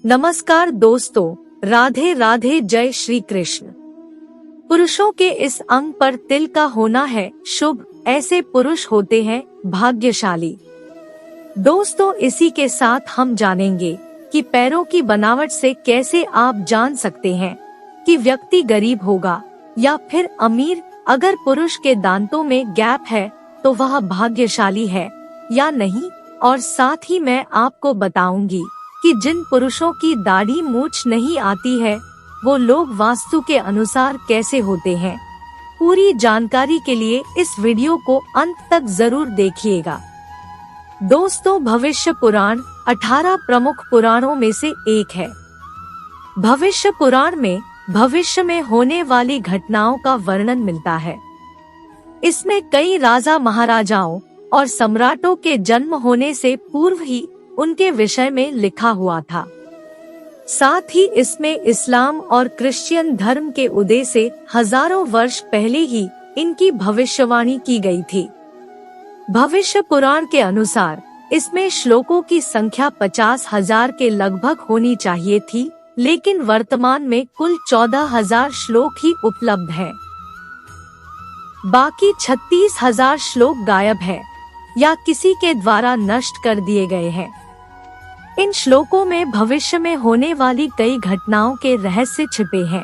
नमस्कार दोस्तों, राधे राधे, जय श्री कृष्ण। पुरुषों के इस अंग पर तिल का होना है शुभ। ऐसे पुरुष होते हैं भाग्यशाली। दोस्तों, इसी के साथ हम जानेंगे कि पैरों की बनावट से कैसे आप जान सकते हैं कि व्यक्ति गरीब होगा या फिर अमीर। अगर पुरुष के दांतों में गैप है तो वह भाग्यशाली है या नहीं। और साथ ही मैं आपको बताऊंगी कि जिन पुरुषों की दाढ़ी मूंछ नहीं आती है वो लोग वास्तु के अनुसार कैसे होते हैं। पूरी जानकारी के लिए इस वीडियो को अंत तक जरूर देखिएगा। दोस्तों, भविष्य पुराण 18 प्रमुख पुराणों में से एक है। भविष्य पुराण में भविष्य में होने वाली घटनाओं का वर्णन मिलता है। इसमें कई राजा महाराजाओं और सम्राटों के जन्म होने से पूर्व ही उनके विषय में लिखा हुआ था। साथ ही इसमें इस्लाम और क्रिश्चियन धर्म के उदय से हजारों वर्ष पहले ही इनकी भविष्यवाणी की गई थी। भविष्य पुराण के अनुसार इसमें श्लोकों की संख्या 50,000 के लगभग होनी चाहिए थी, लेकिन वर्तमान में कुल 14,000 श्लोक ही उपलब्ध हैं। बाकी 36,000 श्लोक गायब है या किसी के द्वारा नष्ट कर दिए गए हैं। इन श्लोकों में भविष्य में होने वाली कई घटनाओं के रहस्य छिपे हैं।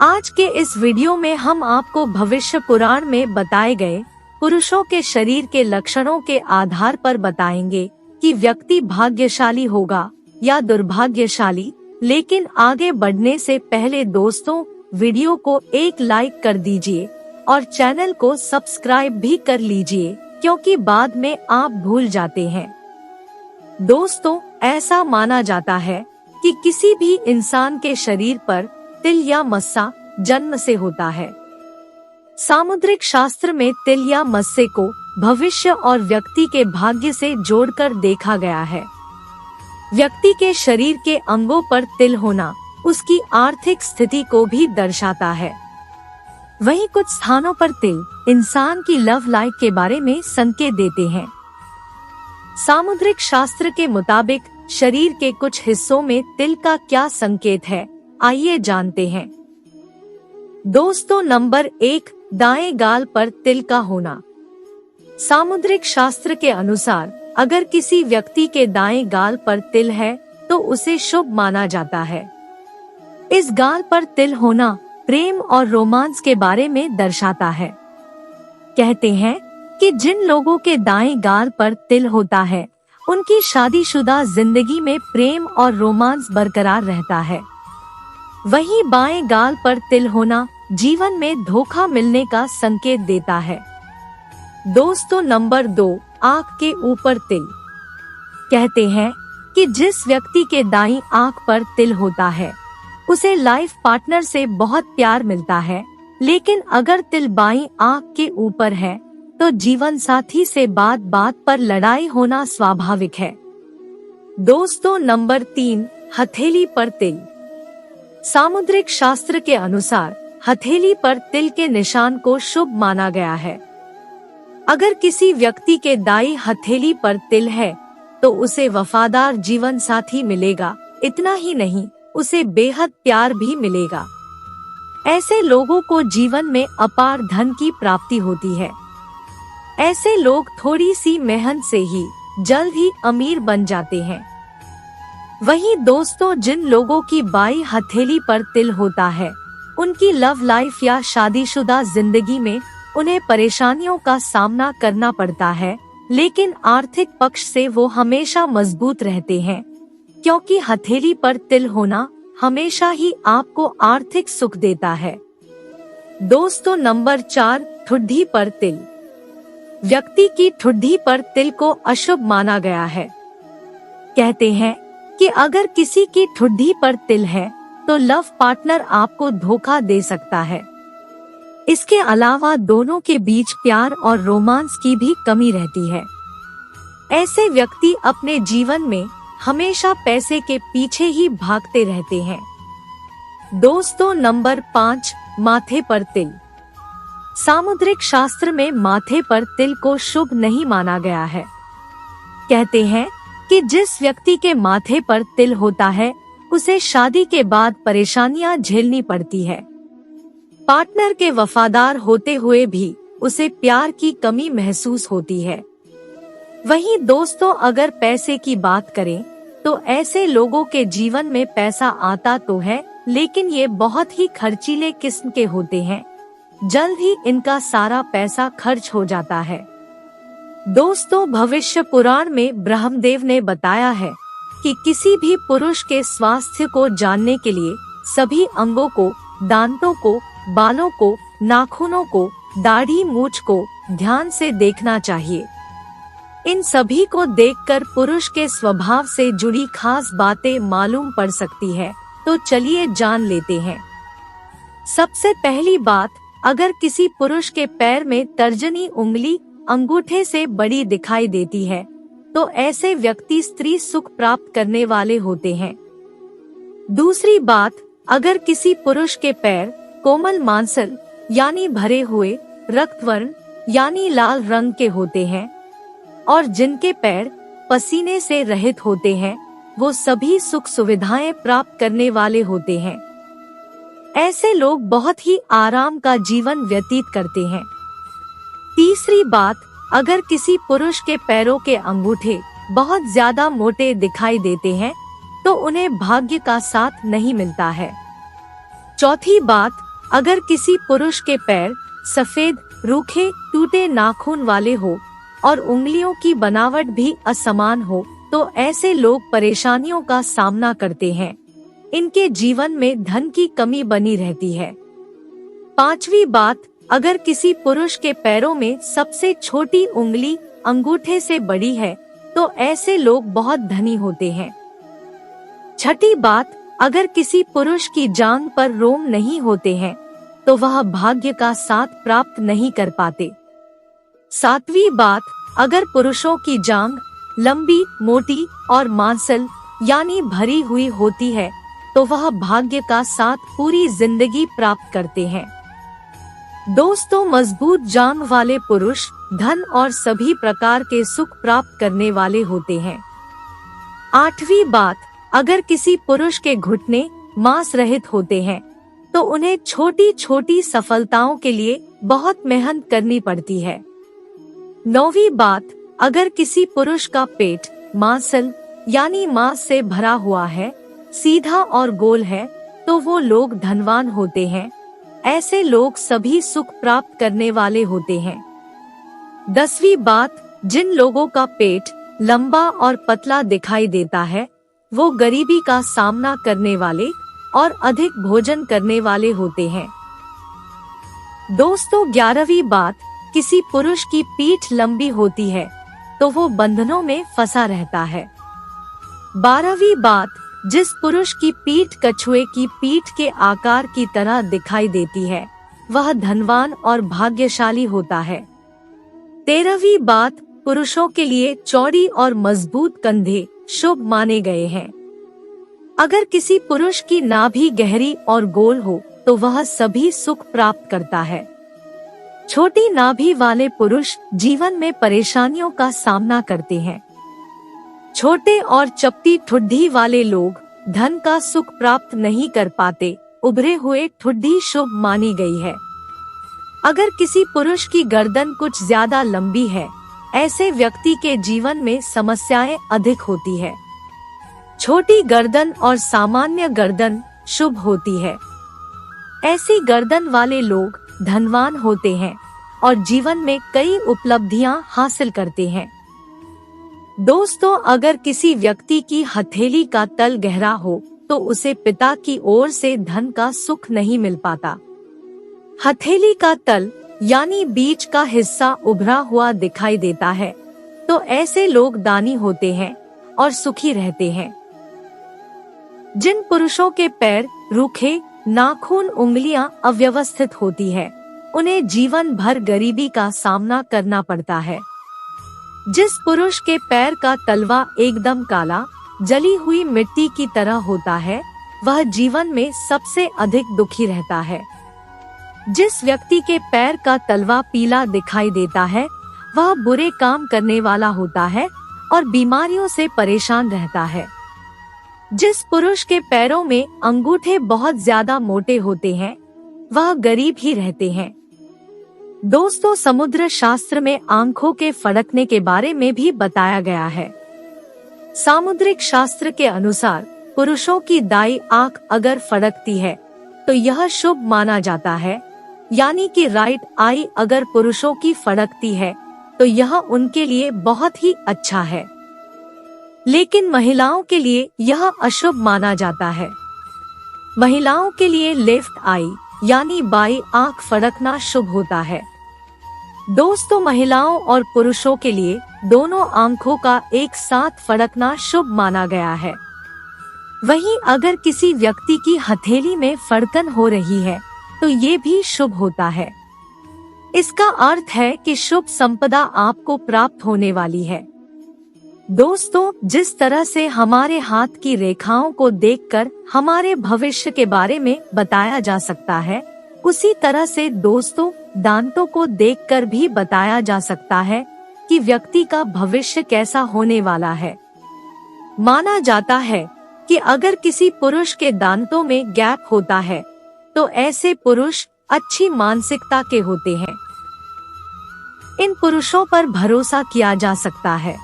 आज के इस वीडियो में हम आपको भविष्य पुराण में बताए गए पुरुषों के शरीर के लक्षणों के आधार पर बताएंगे कि व्यक्ति भाग्यशाली होगा या दुर्भाग्यशाली। लेकिन आगे बढ़ने से पहले दोस्तों, वीडियो को एक लाइक कर दीजिए और चैनल को सब्सक्राइब भी कर लीजिए, क्योंकि बाद में आप भूल जाते हैं। दोस्तों, ऐसा माना जाता है कि किसी भी इंसान के शरीर पर तिल या मस्सा जन्म से होता है। सामुद्रिक शास्त्र में तिल या मस्से को भविष्य और व्यक्ति के भाग्य से जोड़कर देखा गया है। व्यक्ति के शरीर के अंगों पर तिल होना उसकी आर्थिक स्थिति को भी दर्शाता है। वहीं कुछ स्थानों पर तिल इंसान की लव लाइफ के बारे में संकेत देते हैं। सामुद्रिक शास्त्र के मुताबिक शरीर के कुछ हिस्सों में तिल का क्या संकेत है, आइए जानते हैं। दोस्तों, नंबर 1, दाएं गाल पर तिल का होना। सामुद्रिक शास्त्र के अनुसार अगर किसी व्यक्ति के दाएं गाल पर तिल है तो उसे शुभ माना जाता है। इस गाल पर तिल होना प्रेम और रोमांस के बारे में दर्शाता है। कहते हैं कि जिन लोगों के दाएं गाल पर तिल होता है उनकी शादीशुदा जिंदगी में प्रेम और रोमांस बरकरार रहता है। वहीं बाएं गाल पर तिल होना जीवन में धोखा मिलने का संकेत देता है। दोस्तों, नंबर 2, आँख के ऊपर तिल। कहते हैं कि जिस व्यक्ति के दाईं आँख पर तिल होता है उसे लाइफ पार्टनर से बहुत प्यार मिलता है, लेकिन अगर तिल बाईं आँख के ऊपर है तो जीवन साथी से बात बात पर लड़ाई होना स्वाभाविक है। दोस्तों, नंबर 3, हथेली पर तिल। सामुद्रिक शास्त्र के अनुसार हथेली पर तिल के निशान को शुभ माना गया है। अगर किसी व्यक्ति के दाईं हथेली पर तिल है तो उसे वफादार जीवन साथी मिलेगा। इतना ही नहीं, उसे बेहद प्यार भी मिलेगा। ऐसे लोगों को जीवन में अपार धन की प्राप्ति होती है। ऐसे लोग थोड़ी सी मेहनत से ही जल्द ही अमीर बन जाते हैं। वहीं दोस्तों, जिन लोगों की बाईं हथेली पर तिल होता है उनकी लव लाइफ या शादीशुदा जिंदगी में उन्हें परेशानियों का सामना करना पड़ता है, लेकिन आर्थिक पक्ष से वो हमेशा मजबूत रहते हैं, क्योंकि हथेली पर तिल होना हमेशा ही आपको आर्थिक सुख देता है। दोस्तों, नंबर 4, ठुड्डी पर तिल। व्यक्ति की ठुड्डी पर तिल को अशुभ माना गया है। कहते हैं कि अगर किसी की ठुड्डी पर तिल है तो लव पार्टनर आपको धोखा दे सकता है। इसके अलावा दोनों के बीच प्यार और रोमांस की भी कमी रहती है। ऐसे व्यक्ति अपने जीवन में हमेशा पैसे के पीछे ही भागते रहते हैं। दोस्तों, नंबर 5, माथे पर तिल। सामुद्रिक शास्त्र में माथे पर तिल को शुभ नहीं माना गया है। कहते हैं कि जिस व्यक्ति के माथे पर तिल होता है उसे शादी के बाद परेशानियां झेलनी पड़ती है। पार्टनर के वफादार होते हुए भी उसे प्यार की कमी महसूस होती है। वहीं दोस्तों, अगर पैसे की बात करें तो ऐसे लोगों के जीवन में पैसा आता तो है, लेकिन ये बहुत ही खर्चीले किस्म के होते हैं। जल्द ही इनका सारा पैसा खर्च हो जाता है। दोस्तों, भविष्य पुराण में ब्रह्मदेव ने बताया है कि किसी भी पुरुष के स्वास्थ्य को जानने के लिए सभी अंगों को, दांतों को, बालों को, नाखूनों को, दाढ़ी मूंछ को ध्यान से देखना चाहिए। इन सभी को देखकर पुरुष के स्वभाव से जुड़ी खास बातें मालूम पड़ सकती है। तो चलिए जान लेते हैं। सबसे पहली बात, अगर किसी पुरुष के पैर में तर्जनी उंगली अंगूठे से बड़ी दिखाई देती है तो ऐसे व्यक्ति स्त्री सुख प्राप्त करने वाले होते हैं। दूसरी बात, अगर किसी पुरुष के पैर कोमल मांसल यानी भरे हुए, रक्तवर्ण यानी लाल रंग के होते हैं और जिनके पैर पसीने से रहित होते हैं, वो सभी सुख सुविधाएं प्राप्त करने वाले होते हैं। ऐसे लोग बहुत ही आराम का जीवन व्यतीत करते हैं। तीसरी बात, अगर किसी पुरुष के पैरों के अंगूठे बहुत ज्यादा मोटे दिखाई देते हैं तो उन्हें भाग्य का साथ नहीं मिलता है। चौथी बात, अगर किसी पुरुष के पैर सफेद, रूखे, टूटे नाखून वाले हो और उंगलियों की बनावट भी असमान हो तो ऐसे लोग परेशानियों का सामना करते हैं। इनके जीवन में धन की कमी बनी रहती है। पांचवी बात, अगर किसी पुरुष के पैरों में सबसे छोटी उंगली अंगूठे से बड़ी है तो ऐसे लोग बहुत धनी होते हैं। छठी बात, अगर किसी पुरुष की जांघ पर रोम नहीं होते हैं तो वह भाग्य का साथ प्राप्त नहीं कर पाते। सातवीं बात, अगर पुरुषों की जांघ लंबी, मोटी और मांसल यानी भरी हुई होती है तो वह भाग्य का साथ पूरी जिंदगी प्राप्त करते हैं। दोस्तों, मजबूत जांघ वाले पुरुष धन और सभी प्रकार के सुख प्राप्त करने वाले होते हैं। आठवीं बात, अगर किसी पुरुष के घुटने मांस रहित होते हैं तो उन्हें छोटी छोटी सफलताओं के लिए बहुत मेहनत करनी पड़ती है। नौवीं बात, अगर किसी पुरुष का पेट मांसल यानी मांस से भरा हुआ है, सीधा और गोल है तो वो लोग धनवान होते हैं। ऐसे लोग सभी सुख प्राप्त करने वाले होते हैं। 10वीं बात, जिन लोगों का पेट लंबा और पतला दिखाई देता है वो गरीबी का सामना करने वाले और अधिक भोजन करने वाले होते हैं। दोस्तों, 11वीं बात, किसी पुरुष की पीठ लंबी होती है तो वो बंधनों में फंसा रहता है। 12वीं बात, जिस पुरुष की पीठ कछुए की पीठ के आकार की तरह दिखाई देती है वह धनवान और भाग्यशाली होता है। 13वीं बात, पुरुषों के लिए चौड़ी और मजबूत कंधे शुभ माने गए हैं। अगर किसी पुरुष की नाभि गहरी और गोल हो तो वह सभी सुख प्राप्त करता है। छोटी नाभि वाले पुरुष जीवन में परेशानियों का सामना करते हैं। छोटे और चपटी ठुड्डी वाले लोग धन का सुख प्राप्त नहीं कर पाते। उभरे हुए ठुड्डी शुभ मानी गई है। अगर किसी पुरुष की गर्दन कुछ ज्यादा लंबी है, ऐसे व्यक्ति के जीवन में समस्याएं अधिक होती है। छोटी गर्दन और सामान्य गर्दन शुभ होती है। ऐसी गर्दन वाले लोग धनवान होते हैं और जीवन में कई उपलब्धियां हासिल करते हैं। दोस्तों, अगर किसी व्यक्ति की हथेली का तल गहरा हो तो उसे पिता की ओर से धन का सुख नहीं मिल पाता। हथेली का तल यानी बीच का हिस्सा उभरा हुआ दिखाई देता है तो ऐसे लोग दानी होते हैं और सुखी रहते हैं। जिन पुरुषों के पैर रूखे, नाखून, उंगलियां अव्यवस्थित होती है उन्हें जीवन भर गरीबी का सामना करना पड़ता है। जिस पुरुष के पैर का तलवा एकदम काला, जली हुई मिट्टी की तरह होता है वह जीवन में सबसे अधिक दुखी रहता है। जिस व्यक्ति के पैर का तलवा पीला दिखाई देता है वह बुरे काम करने वाला होता है और बीमारियों से परेशान रहता है। जिस पुरुष के पैरों में अंगूठे बहुत ज्यादा मोटे होते हैं वह गरीब ही रहते हैं। दोस्तों, समुद्र शास्त्र में आंखों के फड़कने के बारे में भी बताया गया है। सामुद्रिक शास्त्र के अनुसार पुरुषों की दाई आंख अगर फड़कती है तो यह शुभ माना जाता है, यानी कि राइट आई अगर पुरुषों की फड़कती है तो यह उनके लिए बहुत ही अच्छा है। लेकिन महिलाओं के लिए यह अशुभ माना जाता है। महिलाओं के लिए लेफ्ट आई यानी बाई आंख फड़कना शुभ होता है। दोस्तों, महिलाओं और पुरुषों के लिए दोनों आंखों का एक साथ फड़कना शुभ माना गया है। वहीं अगर किसी व्यक्ति की हथेली में फड़कन हो रही है तो ये भी शुभ होता है। इसका अर्थ है कि शुभ संपदा आपको प्राप्त होने वाली है। दोस्तों, जिस तरह से हमारे हाथ की रेखाओं को देखकर हमारे भविष्य के बारे में बताया जा सकता है, उसी तरह से दोस्तों दांतों को देखकर भी बताया जा सकता है कि व्यक्ति का भविष्य कैसा होने वाला है। माना जाता है कि अगर किसी पुरुष के दांतों में गैप होता है तो ऐसे पुरुष अच्छी मानसिकता के होते हैं। इन पुरुषों पर भरोसा किया जा सकता है।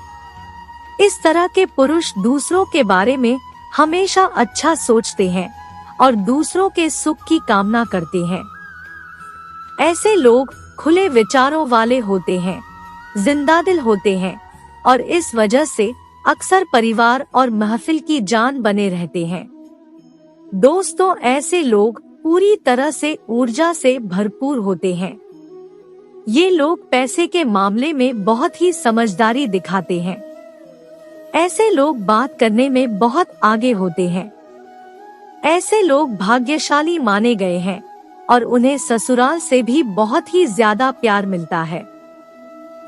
इस तरह के पुरुष दूसरों के बारे में हमेशा अच्छा सोचते हैं और दूसरों के सुख की कामना करते हैं। ऐसे लोग खुले विचारों वाले होते हैं, जिंदादिल होते हैं और इस वजह से अक्सर परिवार और महफिल की जान बने रहते हैं। दोस्तों, ऐसे लोग पूरी तरह से ऊर्जा से भरपूर होते हैं। ये लोग पैसे के मामले में बहुत ही समझदारी दिखाते हैं। ऐसे लोग बात करने में बहुत आगे होते हैं। ऐसे लोग भाग्यशाली माने गए हैं और उन्हें ससुराल से भी बहुत ही ज्यादा प्यार मिलता है।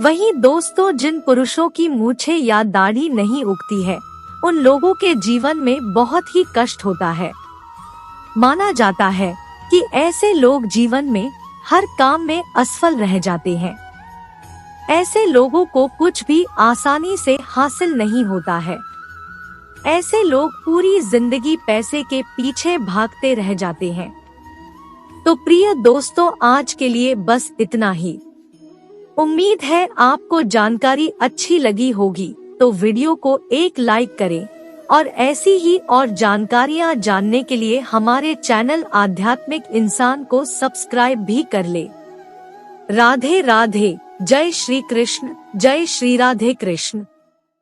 वहीं दोस्तों, जिन पुरुषों की मूछें या दाढ़ी नहीं उगती है, उन लोगों के जीवन में बहुत ही कष्ट होता है। माना जाता है कि ऐसे लोग जीवन में हर काम में असफल रह जाते हैं। ऐसे लोगों को कुछ भी आसानी से हासिल नहीं होता है। ऐसे लोग पूरी जिंदगी पैसे के पीछे भागते रह जाते हैं। तो प्रिय दोस्तों, आज के लिए बस इतना ही। उम्मीद है आपको जानकारी अच्छी लगी होगी, तो वीडियो को एक लाइक करें और ऐसी ही और जानकारियां जानने के लिए हमारे चैनल आध्यात्मिक इंसान को सब्सक्राइब भी कर ले। राधे राधे। जय श्री कृष्ण। जय श्री राधे कृष्ण।